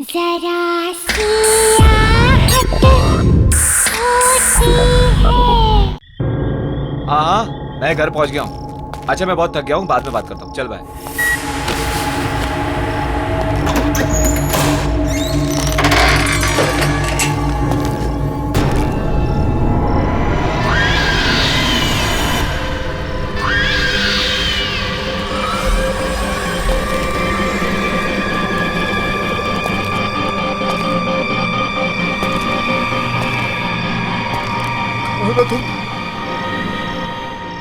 जरा सी आहट होती है। हाँ हाँ, मैं घर पहुंच गया हूँ। अच्छा, मैं बहुत थक गया हूँ, बाद में बात करता हूँ। चल बाय।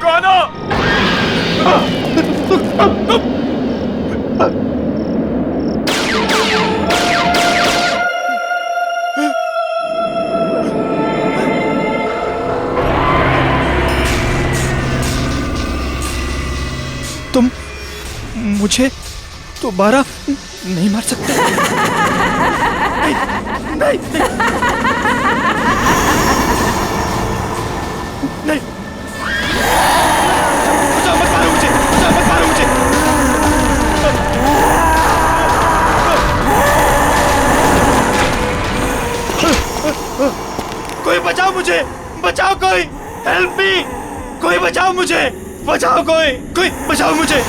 कौन हो? तुम मुझे दोबारा नहीं मार सकते। नहीं, नहीं, नहीं, नहीं। बचाओ, मत मारो मुझे, बचाओ, मत मारो मुझे। कोई बचाओ मुझे, बचाओ कोई, हेल्प मी, कोई बचाओ मुझे, बचाओ कोई बचाओ मुझे।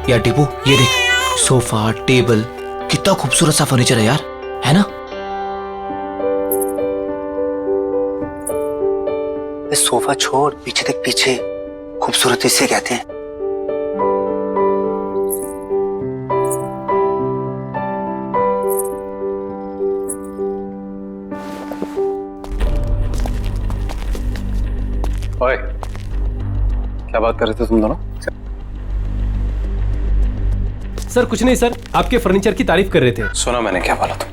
यार टीपू, ये देख, सोफा, टेबल, कितना खूबसूरत सा फर्नीचर है यार, है ना? सोफा छोड़, पीछे देख, पीछे खूबसूरती से कहते हैं। ओए, क्या बात कर रहे थे तुम दोनों? सर कुछ नहीं सर, आपके फर्नीचर की तारीफ कर रहे थे। सुना मैंने क्या बोला तुम?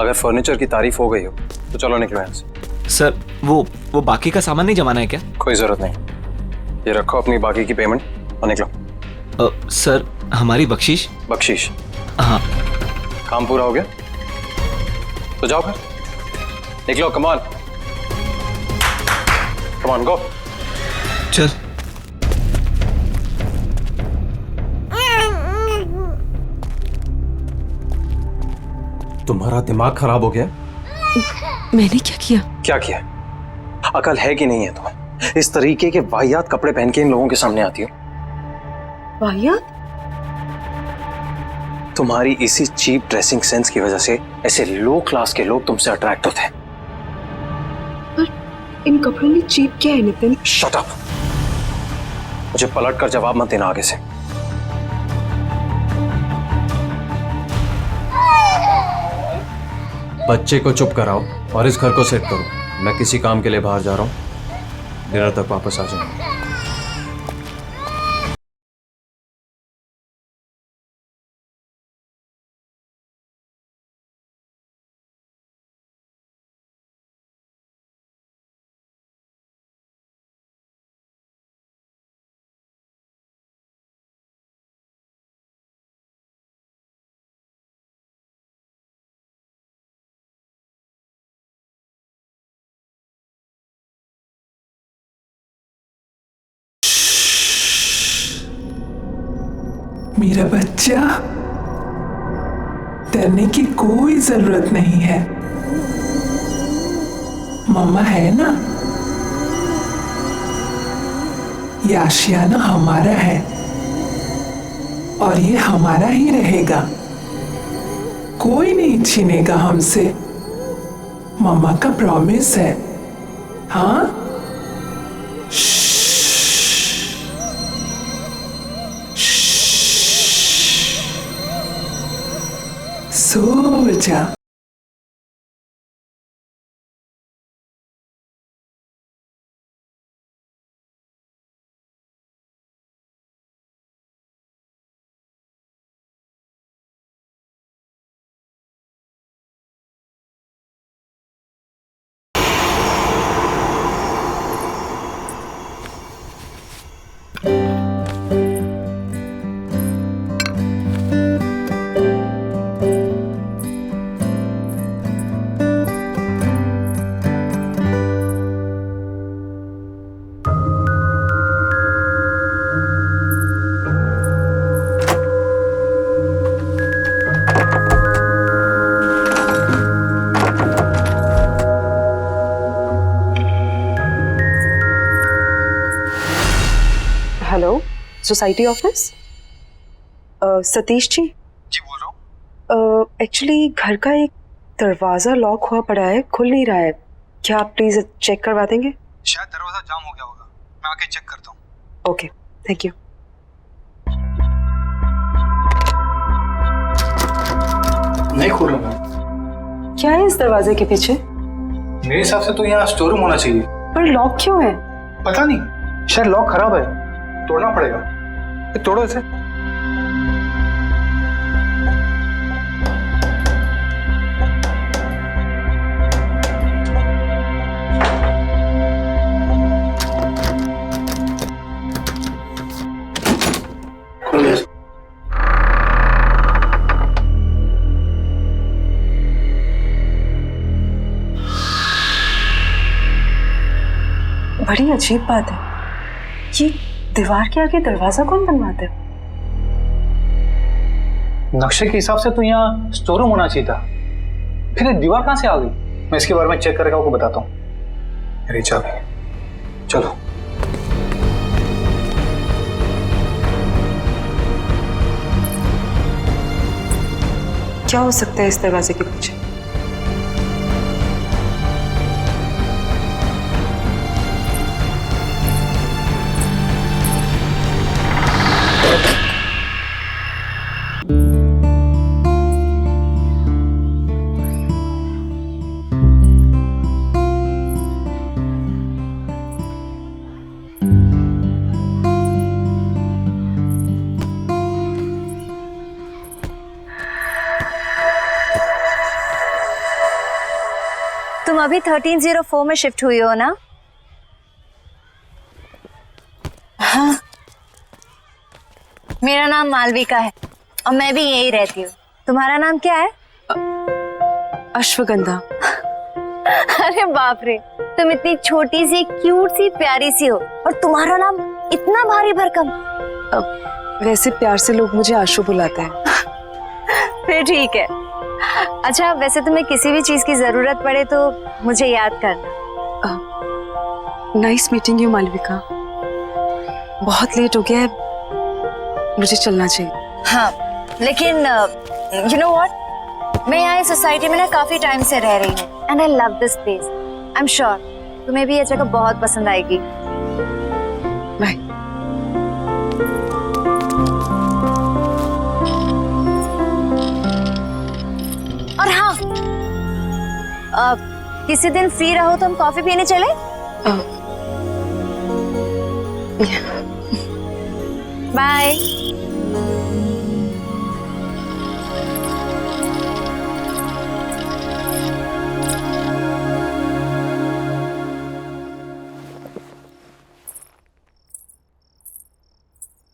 अगर फर्नीचर की तारीफ हो गई हो तो चलो निकलो यहाँ से। सर, वो बाकी का सामान नहीं जमाना है क्या? कोई जरूरत नहीं, ये रखो अपनी बाकी की पेमेंट और निकलो। सर, हमारी बख्शीश? बख्शीश? हाँ। काम पूरा हो गया तो जाओ फिर, निकलो। कमान कमान, गो। चल। तुम्हारा दिमाग खराब हो गया? मैंने क्या किया? क्या किया? अकल है कि नहीं है तुम्हें? इस तरीके के वाहियात कपड़े पहन के इन लोगों के सामने आती हो। वाहियात? तुम्हारी इसी चीप ड्रेसिंग सेंस की वजह से ऐसे लो क्लास के लोग तुमसे अट्रैक्ट होते हैं। पर इन कपड़ों में चीप क्या है नितिन? शट अप, मुझे पलट कर जवाब मत देना आगे से। बच्चे को चुप कराओ और इस घर को सेट करो। मैं किसी काम के लिए बाहर जा रहा हूँ, डिनर तक वापस आ जाऊंगा। मेरा बच्चा, डरने की कोई जरूरत नहीं है। मम्मा है ना। ये आशियाना हमारा है और ये हमारा ही रहेगा। कोई नहीं छीनेगा हमसे। मम्मा का प्रॉमिस है। हाँ, सो जा। Society office? सतीश जी? जी बोल रहा हूँ। एक्चुअली घर का एक दरवाजा लॉक हुआ पड़ा है, खुल नहीं रहा है। क्या आप प्लीज चेक करवा देंगे? शायद दरवाजा जाम हो गया होगा, मैं आके चेक करता हूँ। Okay, thank you. नहीं खोल रहा मैं। क्या है इस दरवाजे के पीछे? मेरे हिसाब से तो यहाँ स्टोर रूम होना चाहिए। पर लॉक क्यों है? पता नहीं, शायद लॉक खराब है, तोड़ना पड़ेगा। ये तोड़ो इसे। बड़ी अजीब बात है, ये दीवार के आगे दरवाजा कौन बनवाता है? नक्शे के हिसाब से तो यहाँ स्टोर रूम होना चाहिए था, फिर ये दीवार कहाँ से आ गई? मैं इसके बारे में चेक करके आपको बताता हूँ। मेरी चाबी, चलो। क्या हो सकता है इस दरवाजे के पीछे? तुम अभी 1304 में शिफ्ट हुई हो ना? हाँ। मेरा नाम मालविका है और मैं भी यही रहती हूँ। तुम्हारा नाम क्या है? अश्वगंधा। अरे बाप रे, तुम इतनी छोटी सी, क्यूट सी, प्यारी सी हो और तुम्हारा नाम इतना भारी भरकम। वैसे प्यार से लोग मुझे आशु बुलाते हैं। फिर ठीक है। अच्छा, वैसे तुम्हें किसी भी चीज की जरूरत पड़े तो मुझे याद करना। Nice meeting you Malvika. बहुत लेट हो गया है, मुझे चलना चाहिए। हाँ, लेकिन यू नो व्हाट, मैं यहाँ इस सोसाइटी में ना काफी टाइम से रह रही हूँ and I love this place. I am sure तुम्हें भी ये जगह बहुत पसंद आएगी। बाय। और हाँ, किसी दिन फ्री रहो तो हम कॉफी पीने चले? बाय।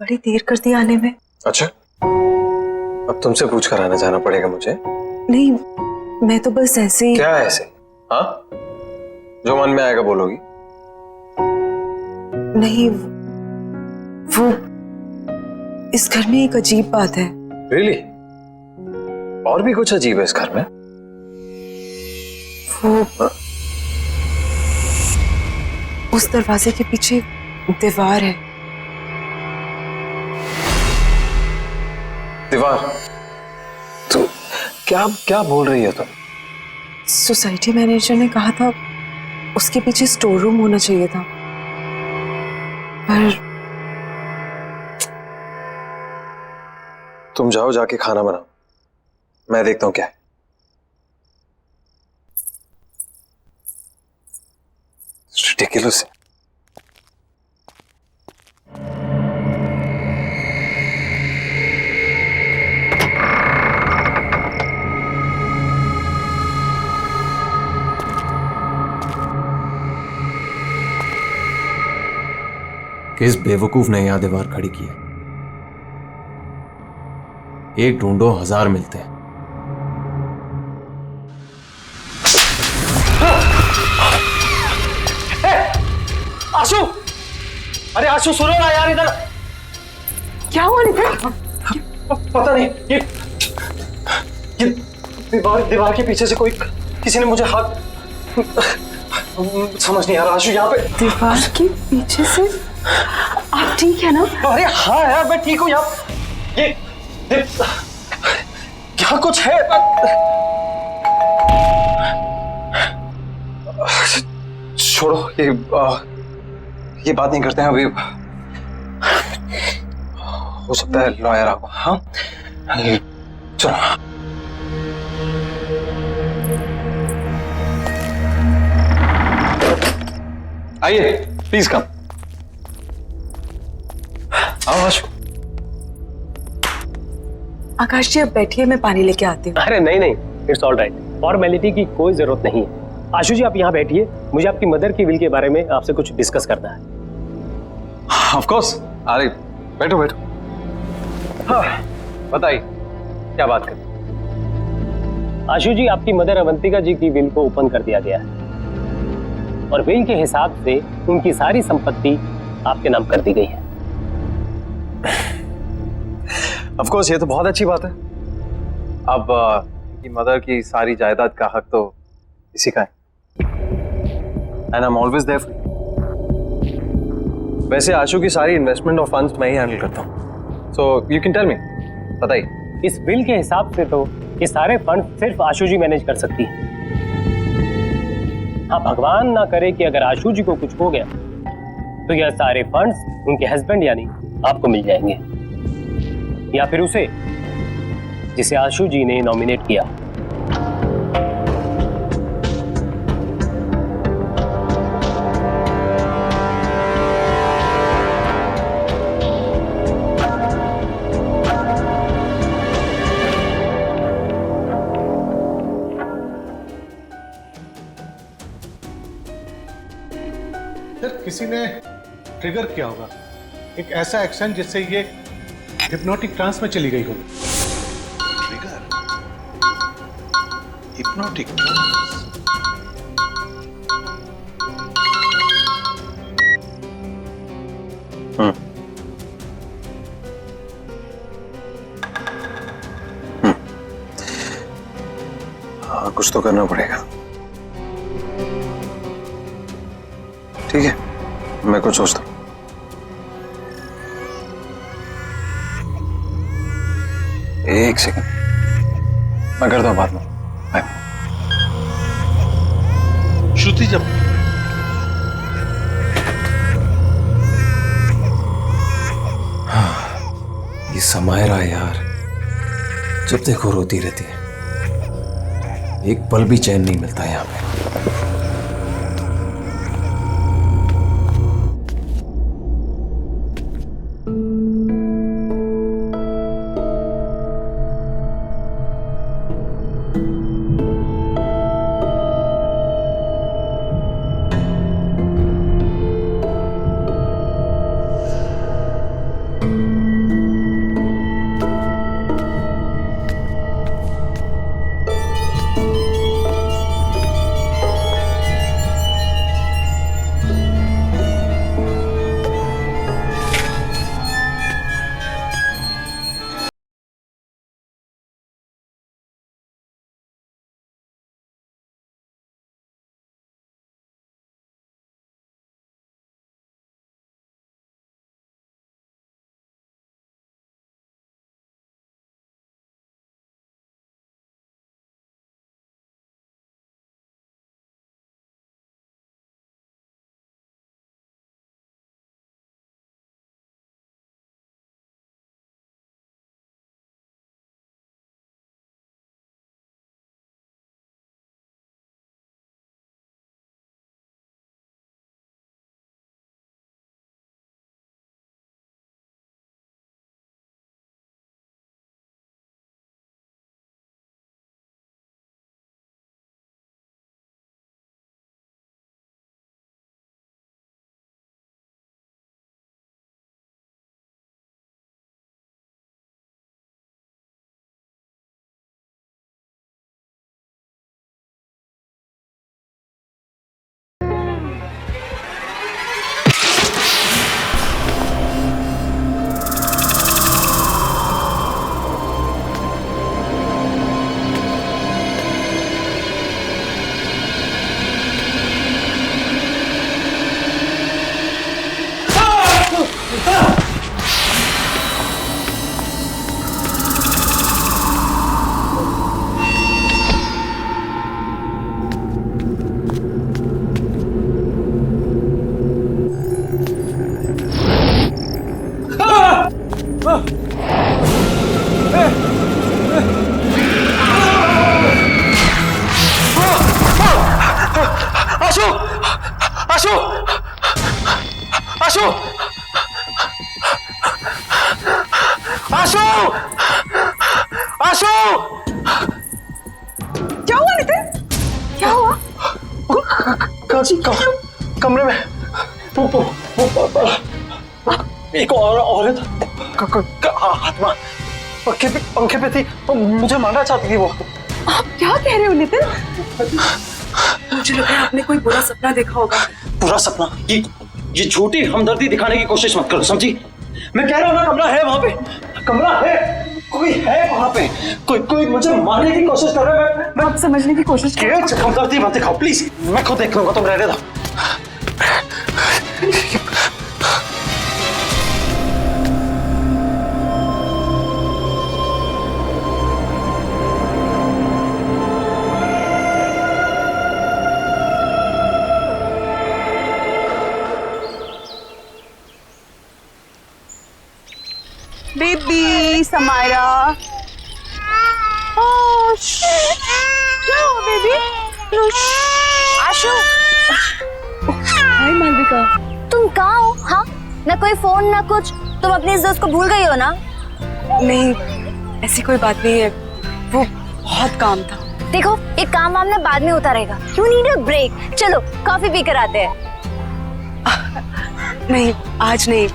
बड़ी देर कर दी आने में। अच्छा, अब तुमसे पूछ कर आना जाना पड़ेगा मुझे? नहीं, मैं तो बस ऐसे ही। क्या ऐसे? हाँ, जो मन में आएगा बोलोगी? नहीं, वो इस घर में एक अजीब बात है। Really? और भी कुछ अजीब है इस घर में? वो उस दरवाजे के पीछे दीवार है। दीवार? तो क्या क्या बोल रही है तुम? सोसाइटी मैनेजर ने कहा था उसके पीछे स्टोर रूम होना चाहिए था, पर तुम जाओ, जाके खाना बनाओ, मैं देखता हूं क्या है। Ridiculous. किस बेवकूफ ने यहां दीवार खड़ी की है? एक ढूंढो, 1000 मिलते हैं। आशु, अरे आशु सुनो ना यार, इधर क्या हुआ नितिन? पता नहीं, ये दीवार के पीछे से कोई, किसी ने मुझे हाथ, समझ नहीं आ रहा आशु। यहाँ पे दीवार के पीछे से आप ठीक है ना? अरे हाँ यार मैं ठीक हूँ यार। ये क्या कुछ है? छोड़ो ये बात नहीं करते हैं अभी। हो सकता है लॉयर आपको। हाँ चलो। आइए प्लीज कम। आओ आशु। आकाश जी, अब बैठिए, मैं पानी लेके आती हूँ। अरे नहीं नहीं, इट्स ऑल राइट, फॉर्मेलिटी की कोई जरूरत नहीं है। आशु जी आप यहाँ बैठिए, मुझे आपकी मदर की विल के बारे में आपसे कुछ डिस्कस करना है। Of course. अरे बैठो बैठो। हाँ बताइए क्या बात कर। आशु जी, आपकी मदर अवंतिका जी की विल को ओपन कर दिया गया है और विल के हिसाब से उनकी सारी संपत्ति आपके नाम कर दी गई है। ऑफ कोर्स ये तो बहुत अच्छी बात है। अब की मदर की सारी जायदाद का हक तो इसी का है। And I am always there for you. वैसे आशु की सारी इन्वेस्टमेंट और फंड्स मैं ही हैंडल करता हूँ। So you can tell me, बताइए। इस विल के हिसाब से तो ये सारे फंड सिर्फ आशु जी मैनेज कर सकती है। हाँ, भगवान ना करे कि अगर आशु जी को कुछ हो गया तो यह सारे फंड्स उनके हस्बैंड यानी आपको मिल जाएंगे, या फिर उसे जिसे आशु जी ने नॉमिनेट किया। सर किसी ने ट्रिगर किया होगा एक ऐसा एक्शन जिससे ये हिप्नोटिक ट्रांस में चली गई हो। Trigger, hypnotic trance. हाँ कुछ तो करना पड़ेगा। ठीक है, मैं कुछ सोचता हूँ। एक सेकंड, मैं करता हूँ बाद में। बाय। श्रुति जब ये समायरा यार, जब देखो रोती रहती है, एक पल भी चैन नहीं मिलता यहाँ पे। आशु आशु आशु आशु आशु क्या हुआ नितिन? क्या हुआ? कमरे में एक और औरत आत्मा पंखे पे थी, मुझे मारना चाहती थी वो। आप क्या कह रहे हो नितिन? मुझे लग रहा है आपने कोई बुरा सपना देखा होगा। बुरा सपना? ये झूठी हमदर्दी दिखाने की कोशिश मत करो, समझी? मैं कह रहा हूँ ना, कमरा है वहां पे, कमरा है, कोई है वहां पे, कोई मुझे मारने की कोशिश कर रहा है। मैं आप समझने की कोशिश करो। हमदर्दी मत दिखाओ प्लीज, मैं खुद देख लूंगा, तुम रहने दो। बेबी समायरा, बेबी आशु, हाय मालविका। तुम कहाँ हो? हाँ, ना कोई फोन ना कुछ। तुम अपनी इस दोस्त को भूल गई हो ना? नहीं, ऐसी कोई बात नहीं है, वो बहुत काम था। देखो, एक काम वाम ना बाद में होता रहेगा। You need a break. चलो कॉफी पी कर आते हैं। नहीं, आज नहीं,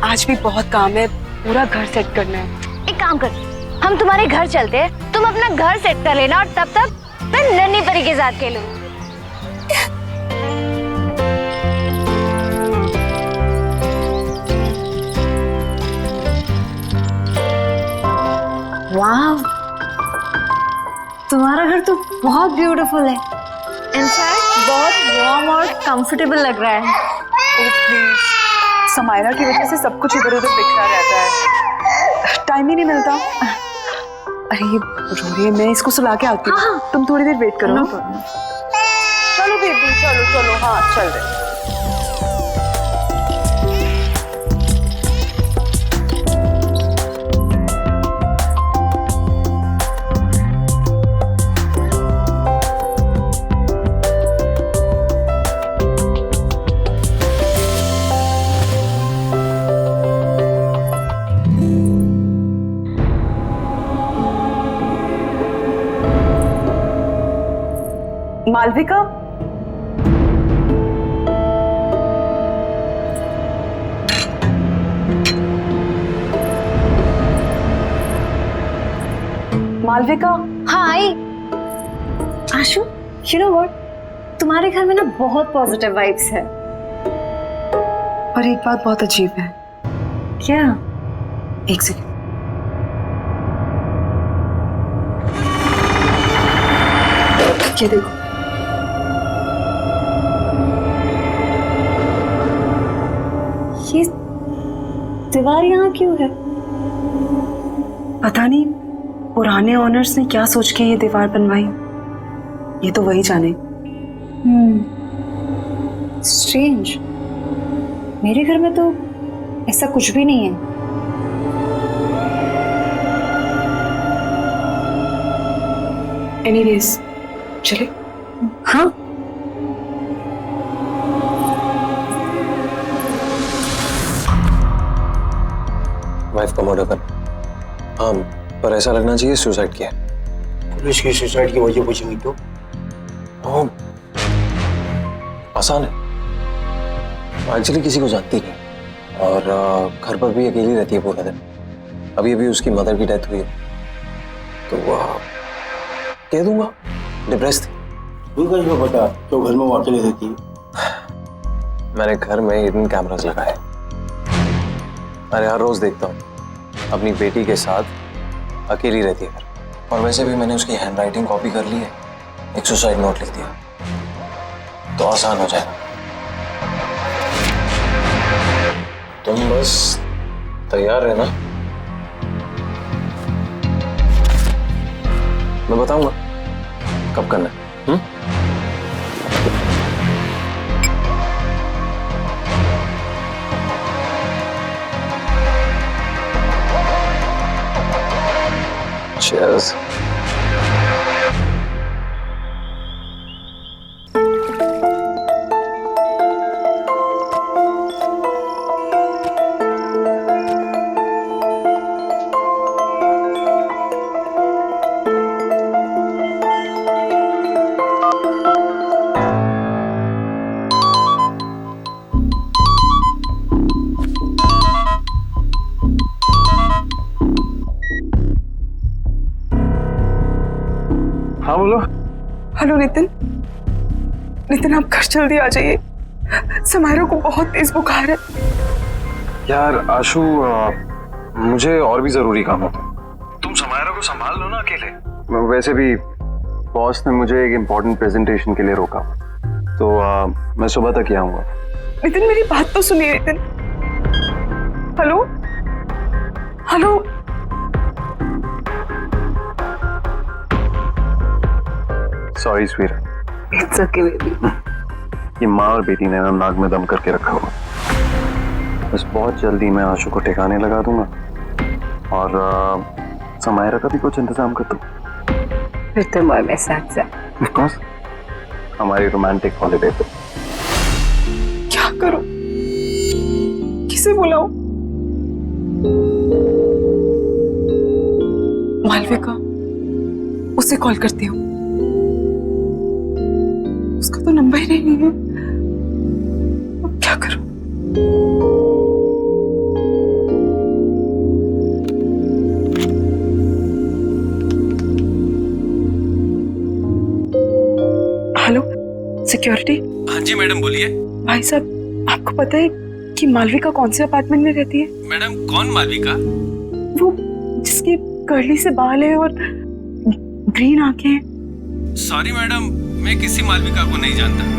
आज भी बहुत काम है, पूरा घर सेट करना है। एक काम कर, हम तुम्हारे घर चलते हैं, तुम अपना घर सेट कर लेना और तब तक मैं नन्ही परी के साथ खेलूं। वाह, तुम्हारा घर तो बहुत ब्यूटीफुल है। इनफैक्ट बहुत वार्म और कंफर्टेबल लग रहा है। समायरा की वजह से सब कुछ इधर उधर बिखरा रहता है, टाइम ही नहीं मिलता। अरे ये रो रही है, मैं इसको सुला के आती हूँ। हाँ। तुम थोड़ी देर वेट करो। चलो बेबी, चलो चलो, हाँ चल रहे। मालविका, मालविका। हाँ आई। आशु, यू नो व्हाट, तुम्हारे घर में ना बहुत पॉजिटिव वाइब्स है। पर एक बात बहुत अजीब है। क्या? एक सेकंड। ये देखो, ये दीवार यहाँ क्यों है? पता नहीं पुराने ओनर्स ने क्या सोच के ये दीवार बनवाई, ये तो वही जाने। स्ट्रेंज, मेरे घर में तो ऐसा कुछ भी नहीं है। एनीवेज, चले। हाँ, वाइफ का मर्डर कर। हाँ, पर ऐसा लगना चाहिए सुसाइड किया। पुलिस की सुसाइड की वजह पूछेंगी तो? आसान है, एक्चुअली किसी को जानती नहीं और घर पर भी अकेली रहती है पूरा दिन। अभी अभी उसकी मदर की डेथ हुई है, तो कह दूंगा डिप्रेस थी। तू कैसे पता तो घर में वो अकेले रहती है? मैंने घर में हिडन कैमरास लगाए, अरे हर रोज देखता हूँ अपनी बेटी के साथ अकेली रहती है घर। और वैसे भी मैंने उसकी हैंडराइटिंग कॉपी कर ली है, एक सुसाइड नोट लिख दिया, तो आसान हो जाएगा। तुम बस तैयार रहना, मैं बताऊंगा कब करना है। Cheers. हाँ बोलो। हेलो नितिन। नितिन आप घर जल्दी आ जाइए, समायरा को बहुत तेज बुखार है। यार आशु, मुझे और भी जरूरी काम होता है। तुम समायरा को संभाल लो ना अकेले। वैसे भी बॉस ने मुझे एक इम्पोर्टेंट प्रेजेंटेशन के लिए रोका, तो मैं सुबह तक ही आऊंगा। नितिन मेरी बात तो सुनिए Nitin. Hello hello. Sorry sweet. It's okay baby. ये माँ और बेटी ने ना नाक में दम करके रखा हुआ। बस बहुत जल्दी मैं आशु को ठिकाने लगा दूंगा और समायरा का भी कुछ इंतजाम कर दूं। फिर तुम और मैं साथ साथ। Of course, हमारी रोमांटिक हॉलिडे पे। क्या करूं, किसे बुलाऊं? मालविका, उसे कॉल करती हूँ। उसका तो नंबर ही नहीं है। अब क्या करूं? Hello security. हाँ जी मैडम बोलिए। भाई साहब, आपको पता है कि मालविका कौन से अपार्टमेंट में रहती है? मैडम कौन मालविका? वो जिसकी कर्ली से बाल है और ग्रीन आंखें हैं। सॉरी मैडम, मैं किसी मालविका को नहीं जानता।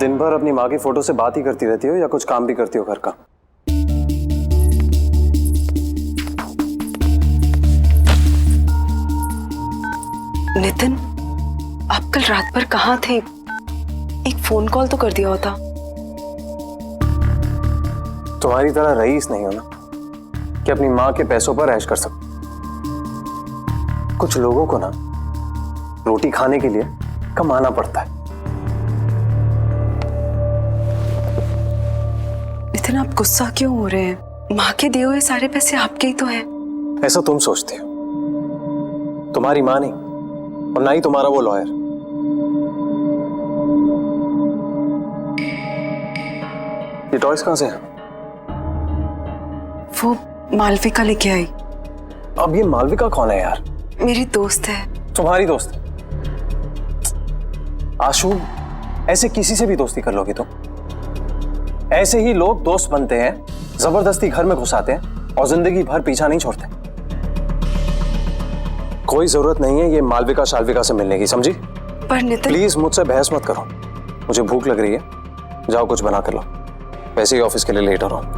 दिन भर अपनी माँ की फोटो से बात ही करती रहती हो या कुछ काम भी करती हो घर का? नितिन, आप कल रात भर कहाँ थे? एक फोन कॉल तो कर दिया होता। तुम्हारी तरह रईस नहीं हो ना कि अपनी माँ के पैसों पर ऐश कर सको। कुछ लोगों को ना रोटी खाने के लिए कमाना पड़ता है। नितिन, आप गुस्सा क्यों हो रहे हैं? माँ के दिए हुए सारे पैसे आपके ही तो हैं। ऐसा तुम सोचते हो, तुम्हारी माँ नहीं और ना ही तुम्हारा वो लॉयर। ये टॉयज कहां से हैं? वो मालविका लेके आई। अब ये मालविका कौन है यार? मेरी दोस्त है। तुम्हारी दोस्त? आशु, ऐसे किसी से भी दोस्ती कर लोगे तुम? ऐसे ही लोग दोस्त बनते हैं, जबरदस्ती घर में घुसाते हैं और जिंदगी भर पीछा नहीं छोड़ते। कोई जरूरत नहीं है ये मालविका शालविका से मिलने की, समझी? पर नितिन, प्लीज मुझसे बहस मत करो। मुझे भूख लग रही है, जाओ कुछ बना कर लो। वैसे ही ऑफिस के लिए लेट हो रहा हूं।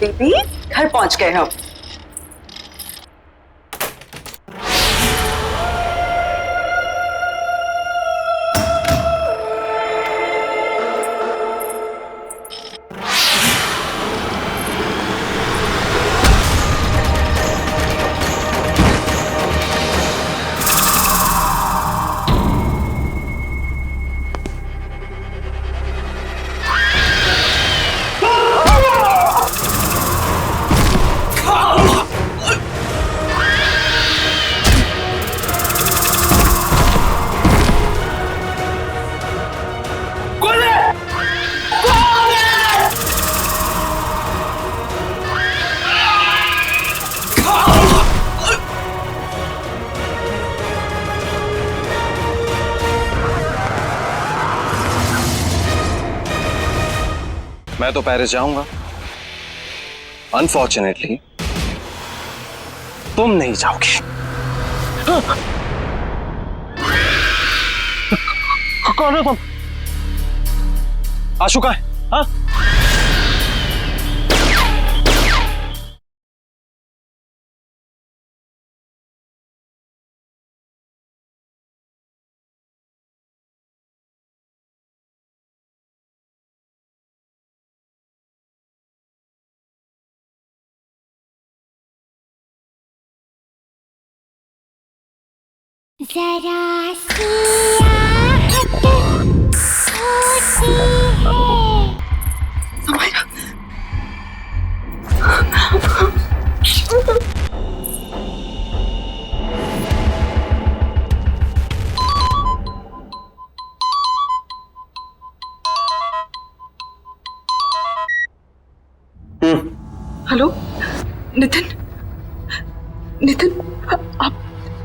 बेबी, घर पहुंच गए हम। मैं तो पेरिस जाऊंगा। अनफॉर्चुनेटली तुम नहीं जाओगे। कौन हो तुम? आशु कहाँ है? हाँ? जरा सी आहट होती है। हेलो नितिन, नितिन,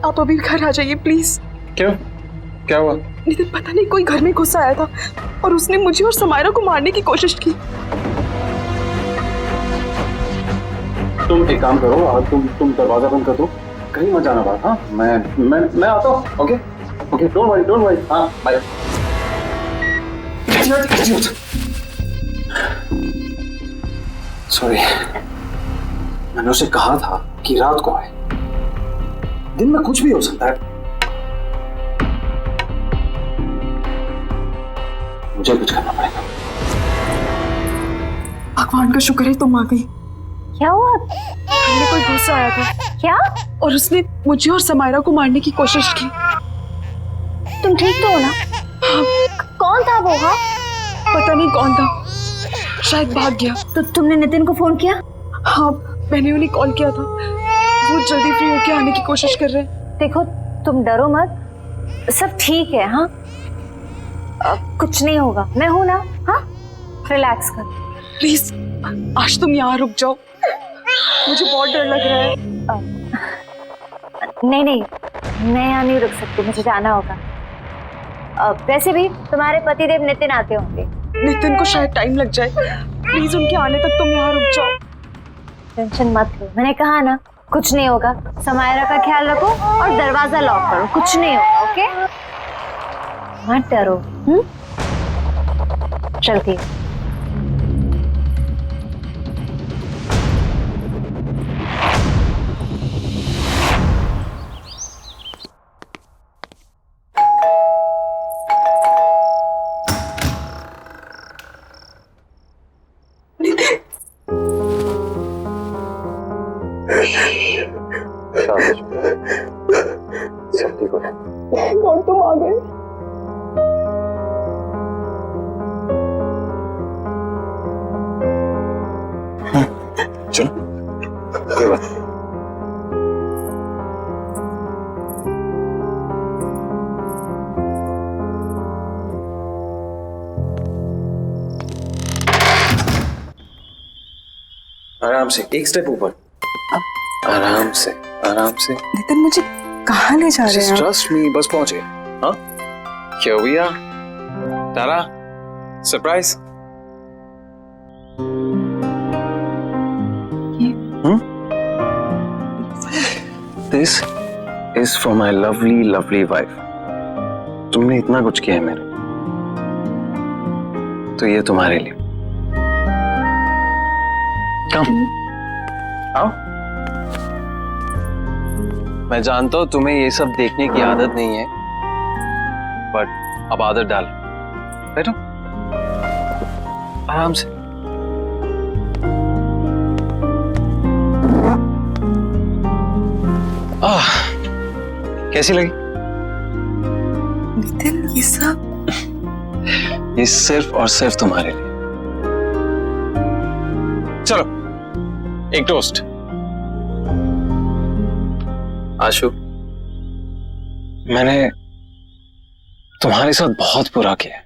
आप अभी घर आ जाइए प्लीज। क्यों? क्या हुआ? नितिन, पता नहीं कोई घर में घुस आया था और उसने मुझे और समायरा को मारने की कोशिश की। तुम एक काम करो, तुम दरवाजा बंद कर दो, कहीं मत जाना बाहर। हाँ, मैं आता हूँ। Okay okay, don't worry. हाँ, बाय। सॉरी, मैंने उसे कहा था कि रात को आए। दिन में कुछ भी हो सकता है। मुझे कुछ करना पड़ेगा। भगवान का शुक्र है तुम आ गई। क्या हुआ? हमने कोई घुस आया था। क्या? और उसने मुझे और समायरा को मारने की कोशिश की। तुम ठीक तो हो ना? हाँ। कौन था वो? हाँ, पता नहीं कौन था, शायद भाग गया। तो तुमने नितिन को फोन किया? हाँ, मैंने उन्हें कॉल किया था, वो जल्दी फ्री होके आने की कोशिश कर रहे हैं। देखो तुम डरो मत, सब ठीक है। हाँ कुछ नहीं होगा, मैं हूं ना। हाँ रिलैक्स कर। प्लीज आज तुम यहाँ रुक जाओ, मुझे बहुत डर लग रहा है। नहीं नहीं, मैं यहाँ नहीं रुक सकती, मुझे जाना होगा। वैसे भी तुम्हारे पतिदेव नितिन आते होंगे। नितिन को शायद टाइम लग जाए, प्लीज उनके आने तक तुम यहाँ रुक जाओ। टेंशन मत लो, मैंने कहा ना कुछ नहीं होगा। समायरा का ख्याल रखो और दरवाजा लॉक करो, कुछ नहीं होगा। ओके मत डरो। चलती हूँ। सब ठीक हो जाए। कौन तुम आ गए? चलो ये बात। आराम से, एक स्टेप ऊपर। आराम से आराम से। नितिन मुझे कहाँ ले जा रहे हैं? ट्रस्ट मी, बस पहुंचे। हाँ क्या भैया तारा surprise. This is for my lovely lovely wife. तुमने इतना कुछ किया है मेरे, तो ये तुम्हारे लिए। कम आओ। मैं जानता हूं तुम्हें ये सब देखने की आदत नहीं है, बट अब आदत डाल। बैठो आराम से। कैसी लगी? नितिन ये सब, ये सिर्फ और सिर्फ तुम्हारे लिए। चलो एक टोस्ट। आशु, मैंने तुम्हारे साथ बहुत बुरा किया,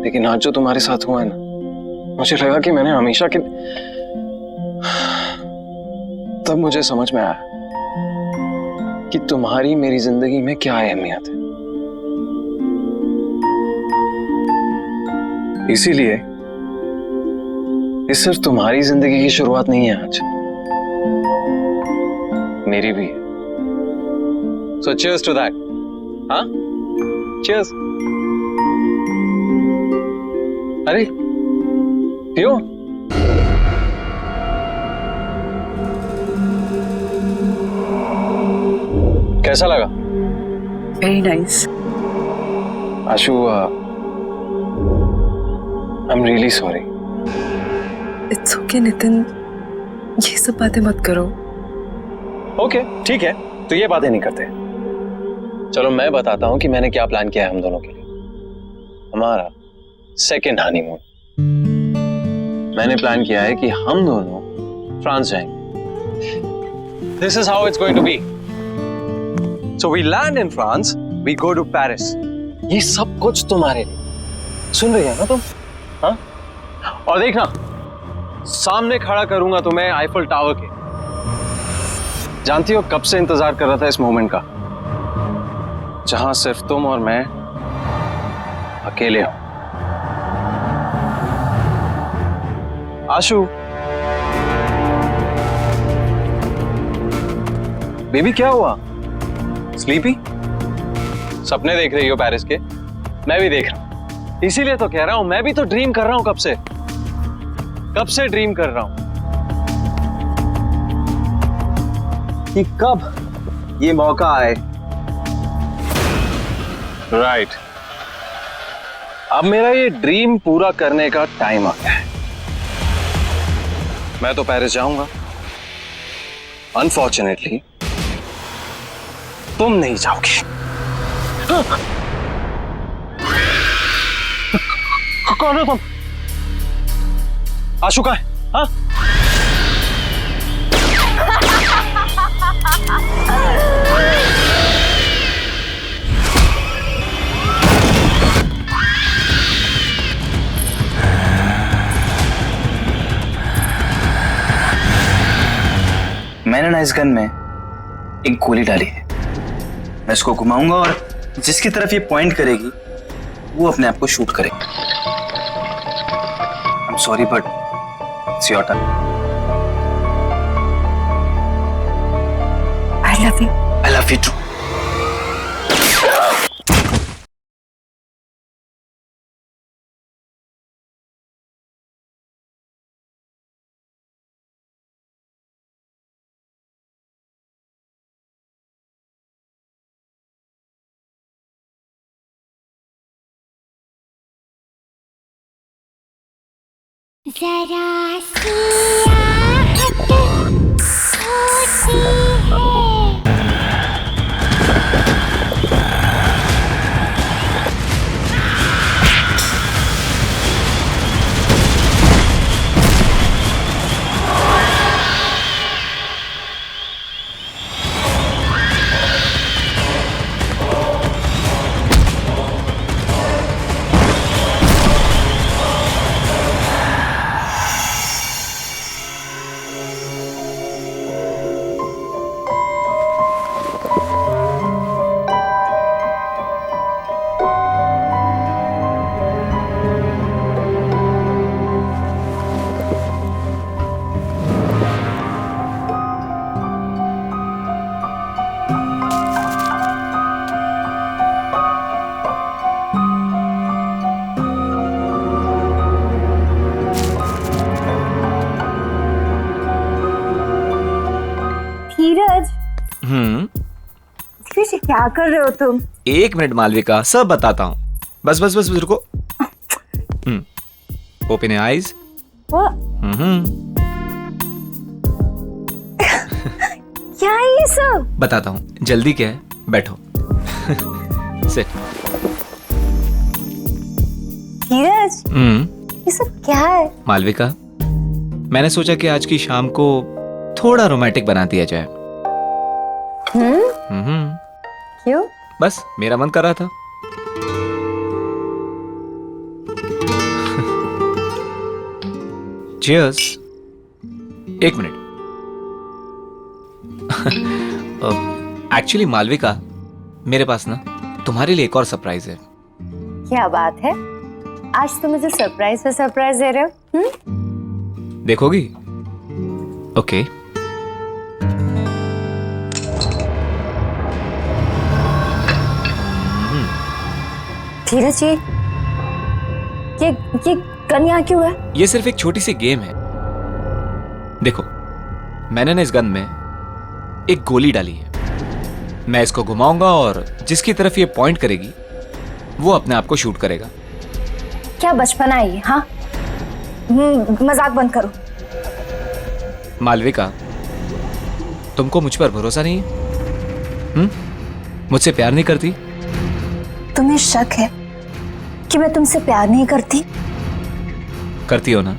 लेकिन आज जो तुम्हारे साथ हुआ है ना, मुझे लगा कि मैंने हमेशा के, तब मुझे समझ में आया कि तुम्हारी मेरी जिंदगी में क्या अहमियत है। इसीलिए ये सिर्फ तुम्हारी जिंदगी की शुरुआत नहीं है आज, मेरी भी है। So cheers to that. हाँ? Cheers. अरे पियो। कैसा लगा? Very nice. Ashu, I'm really sorry. It's okay Nitin, ये सब बातें मत करो। ओके ठीक है, तो ये बातें नहीं करते। चलो मैं बताता हूं कि मैंने क्या प्लान किया है हम दोनों के लिए। हमारा सेकेंड हनीमून। मैंने प्लान किया है कि हम दोनों फ्रांस जाएंगे। This is how it's going to be. So we land in France, we go to Paris. ये सब कुछ तुम्हारे लिए। सुन रही है ना तुम? हाँ? और देखना, सामने खड़ा करूंगा तुम्हें आईफल टावर के। जानती हो कब से इंतजार कर रहा था इस मोमेंट का, जहां सिर्फ तुम और मैं अकेले हो। आशु, बेबी क्या हुआ? स्लीपी? सपने देख रही हो पेरिस के? मैं भी देख रहा हूं, इसीलिए तो कह रहा हूं, मैं भी तो ड्रीम कर रहा हूं। कब से ड्रीम कर रहा हूं कि कब ये मौका आए। राइट, अब मेरा ये ड्रीम पूरा करने का टाइम आ गया है। मैं तो पेरिस जाऊंगा, अनफॉर्चुनेटली तुम नहीं जाओगे। कौन? आशु का है? हाँ? मैंने ना इस गन में एक गोली डाली है। मैं इसको घुमाऊंगा और जिसकी तरफ ये पॉइंट करेगी वो अपने आप को शूट करेगा। I am sorry but it's your turn. I love you. I love you too. जरा सी आहट होती है। धीरज क्या कर रहे हो तुम? 1 मिनट मालविका, सब बताता हूँ। बस बस बस रुको। Open your eyes. क्या है ये सब? बताता हूँ, जल्दी क्या है, बैठो। सिट। धीरज ये सब क्या है? मालविका, मैंने सोचा कि आज की शाम को थोड़ा रोमांटिक बना दिया जाए। क्यों? बस मेरा मन कर रहा था। चीयर्स। 1 मिनट। एक्चुअली मालविका, मेरे पास ना तुम्हारे लिए एक और सरप्राइज है। क्या बात है? आज तुम मुझे सरप्राइज पे सरप्राइज दे रहे हो? देखोगी? ओके। धीरज ये गन यहाँ क्यों है? ये सिर्फ एक छोटी सी गेम है। देखो, मैंने ना इस गन में एक गोली डाली है। मैं इसको घुमाऊंगा और जिसकी तरफ ये पॉइंट करेगी वो अपने आप को शूट करेगा। क्या बचपना है ये? हाँ, मजाक बंद करो। मालविका, तुमको मुझ पर भरोसा नहीं है? मुझसे प्यार नहीं करती? तुम्हें शक है कि मैं तुमसे प्यार नहीं करती? करती हो ना?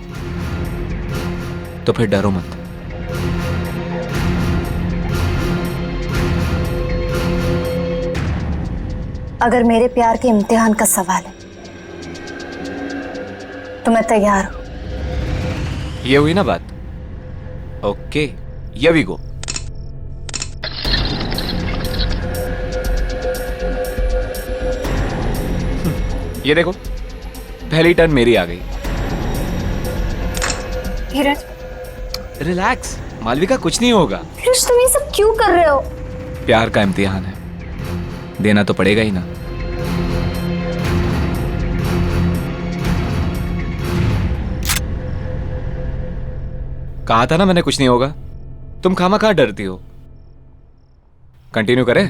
तो फिर डरो मत। अगर मेरे प्यार के इम्तिहान का सवाल है तो मैं तैयार हूं। ये हुई ना बात? Okay, here we go. ये देखो, पहली टर्न मेरी आ गई। धीरज, रिलैक्स मालविका, कुछ नहीं होगा। धीरज, तुम ये सब क्यों कर रहे हो? प्यार का इम्तिहान है, देना तो पड़ेगा ही ना। कहा था ना मैंने कुछ नहीं होगा। तुम खामखा डरती हो। कंटिन्यू करें?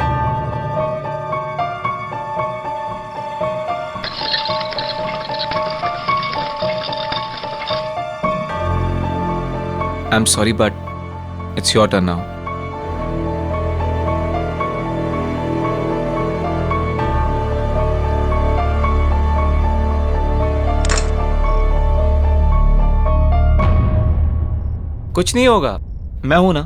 I'm sorry, but it's your turn now. कुछ नहीं होगा, मैं हूं ना।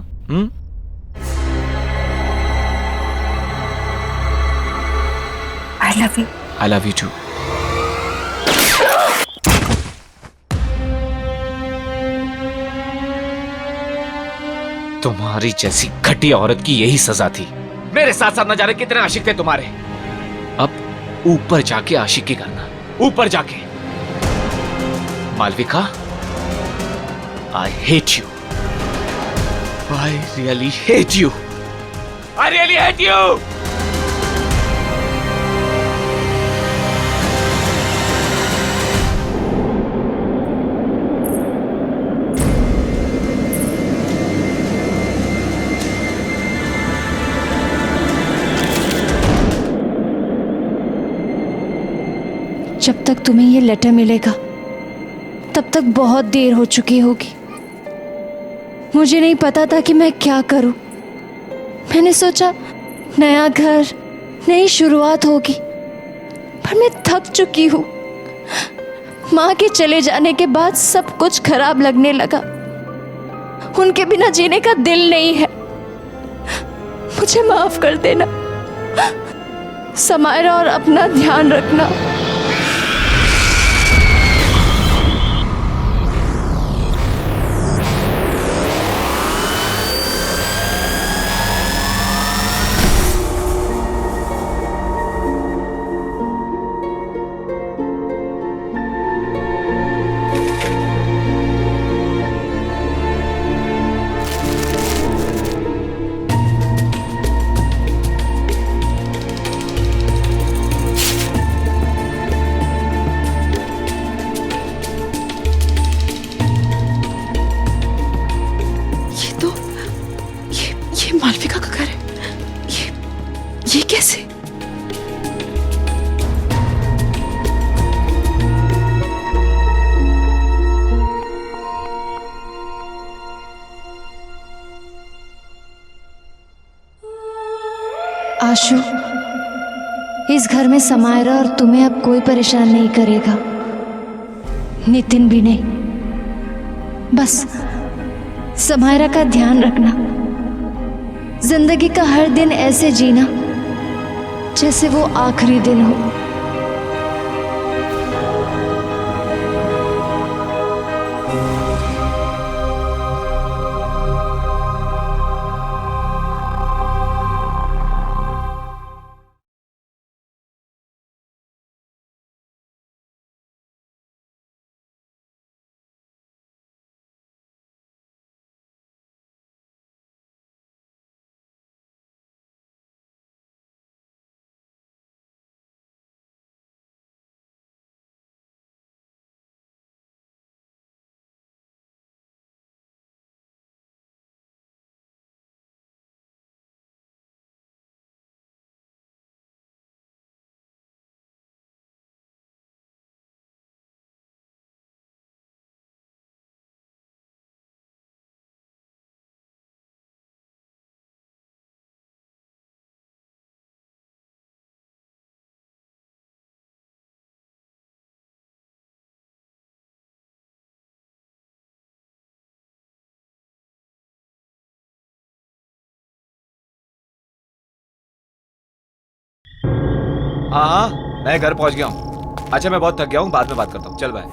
I love you. I love you too. तुम्हारी जैसी घटिया औरत की यही सजा थी। मेरे साथ साथ न जाने कितने आशिक थे तुम्हारे। अब ऊपर जाके आशिकी करना, ऊपर जाके। Malvika, I hate you. I really hate you. I really hate you. जब तक तुम्हें ये लेटर मिलेगा तब तक बहुत देर हो चुकी होगी। मुझे नहीं पता था कि मैं क्या करूं। मैंने सोचा नया घर, नई शुरुआत होगी, पर मैं थक चुकी हूं। माँ के चले जाने के बाद सब कुछ खराब लगने लगा। उनके बिना जीने का दिल नहीं है। मुझे माफ कर देना समायरा, और अपना ध्यान रखना। मालविका का घर है। ये कैसे? आशु, इस घर में समायरा और तुम्हें अब कोई परेशान नहीं करेगा, नितिन भी नहीं। बस समायरा का ध्यान रखना। जिंदगी का हर दिन ऐसे जीना जैसे वो आखिरी दिन हो। हाँ, मैं घर पहुंच गया हूँ। अच्छा, मैं बहुत थक गया हूँ, बाद में बात करता हूँ। चल बाय।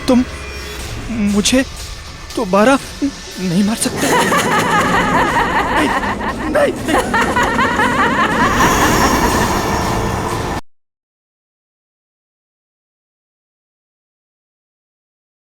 तुम मुझे दोबारा नहीं मार सकते। नहीं, नहीं,